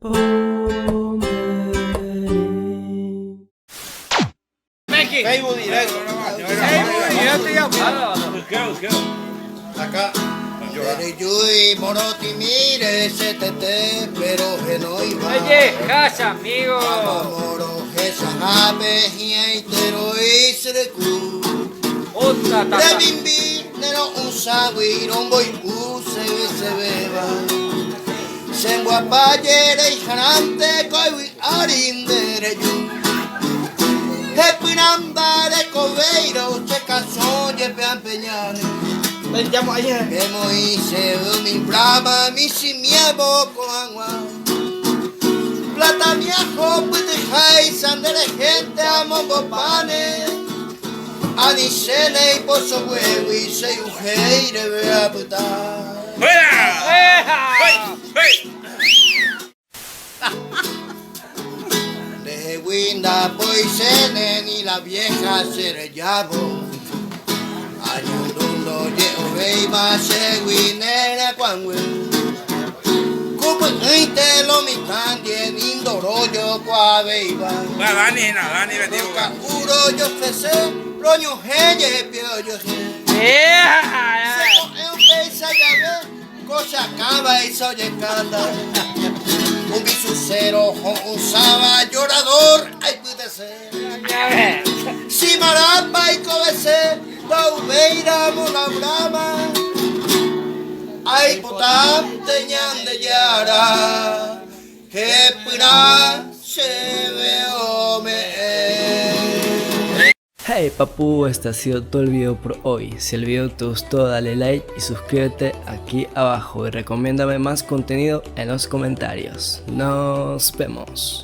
Facebook directo. Acá. Yui, Moroti, mire, STT, pero que no iba. Oye, casa, amigo. Moro, esa ave, y tero, y se de cu. Otra tata. Rebimbi, nero, un sabi, rombo y se beba. Sengua payere, y janante, coi, arindere, yu. Hepinamba, de cobeiro, se casó, yepean peñane. Llamo ayer. Vemos y se ve mi brava, mi simiego con agua. Plata viejo, pues dejáis sandere gente a mombopane. Anicene y pozo huevo y se ujeire ve a putar. ¡Eja! De winda poisene ni la vieja se le llamo. Ayudundo yo veima se winera cuangue. Como gente lo mi candie indoro yo qua veiva. Dani le digo. Uro yo fese, roño geye pio yo ge. ¡Eja! Es un pesa ya ve, cosa acaba y soy canta. Un bisucero, un saba llorador, ay puede ser. Si marapa y cobese, la ubeira mola brama. Ay puta, teñan de yara, que pira se veo me. Hey papu, este ha sido todo el video por hoy. Si el video te gustó dale like y suscríbete aquí abajo y recomiéndame más contenido en los comentarios. Nos vemos.